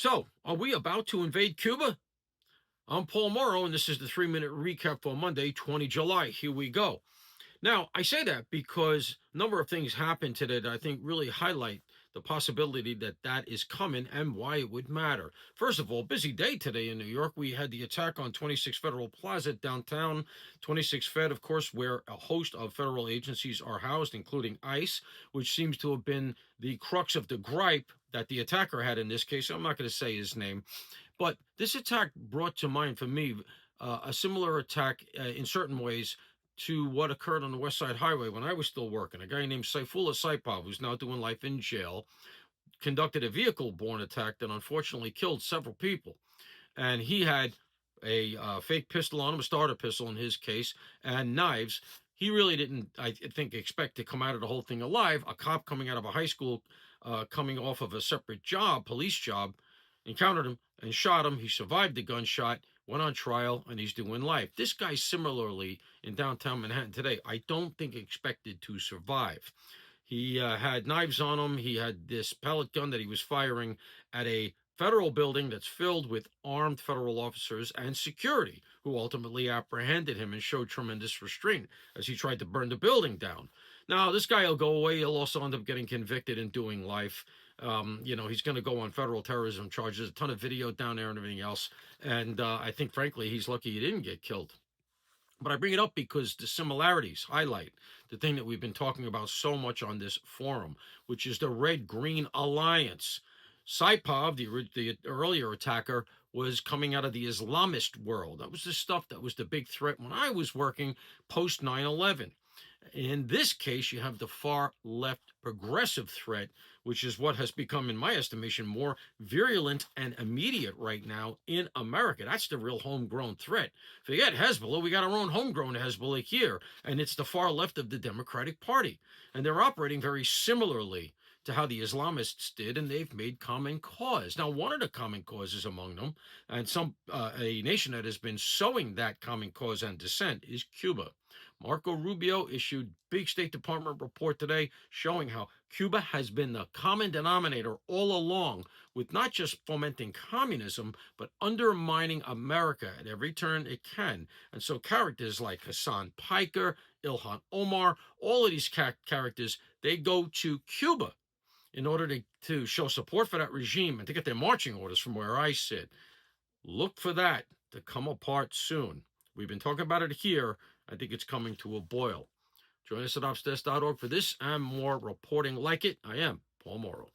So, are we about to invade Cuba? I'm Paul Morrow, and this is the 3 minute recap for Monday, 20 July. Here we go. Now, I say that because a number of things happened today that I think really highlight the possibility that that is coming and why it would matter. First of all, busy day today in New York. We had the attack on 26 Federal Plaza downtown. 26 Fed, of course, where a host of federal agencies are housed, including ICE, which seems to have been the crux of the gripe that the attacker had in this case. I'm not going to say his name, but this attack brought to mind for me a similar attack in certain ways to what occurred on the West Side Highway when I was still working. A guy named Saifullah Saipov, who's now doing life in jail, conducted a vehicle-borne attack that unfortunately killed several people. And he had a fake pistol on him, a starter pistol in his case, and knives. He really didn't, I think, expect to come out of the whole thing alive. A cop coming out of a high school, coming off of a separate job, police job, encountered him and shot him. He survived the gunshot, went on trial, and he's doing life. This guy, similarly, in downtown Manhattan today, I don't think expected to survive. He had knives on him. He had this pellet gun that he was firing at a federal building that's filled with armed federal officers and security who ultimately apprehended him and showed tremendous restraint as he tried to burn the building down. Now, this guy will go away. He'll also end up getting convicted and doing life. He's going to go on federal terrorism charges, a ton of video down there and everything else. And I think, frankly, he's lucky he didn't get killed. But I bring it up because the similarities highlight the thing that we've been talking about so much on this forum, which is the Red Green Alliance. Saipov, the earlier attacker, was coming out of the Islamist world. That was the stuff that was the big threat when I was working post 9/11. In this case, you have the far left progressive threat, which is what has become, in my estimation, more virulent and immediate right now in America. That's the real homegrown threat. Forget Hezbollah. We got our own homegrown Hezbollah here, and it's the far left of the Democratic Party. And they're operating very similarly to how the Islamists did, and they've made common cause. Now, one of the common causes among them, and a nation that has been sowing that common cause and dissent, is Cuba. Marco Rubio issued big State Department report today showing how Cuba has been the common denominator all along with not just fomenting communism, but undermining America at every turn it can. And so characters like Hassan Piker, Ilhan Omar, all of these characters, they go to Cuba in order to show support for that regime and to get their marching orders from where I sit. Look for that to come apart soon. We've been talking about it here. I think it's coming to a boil. Join us at obstes.org for this and more reporting like it. I am Paul Morrow.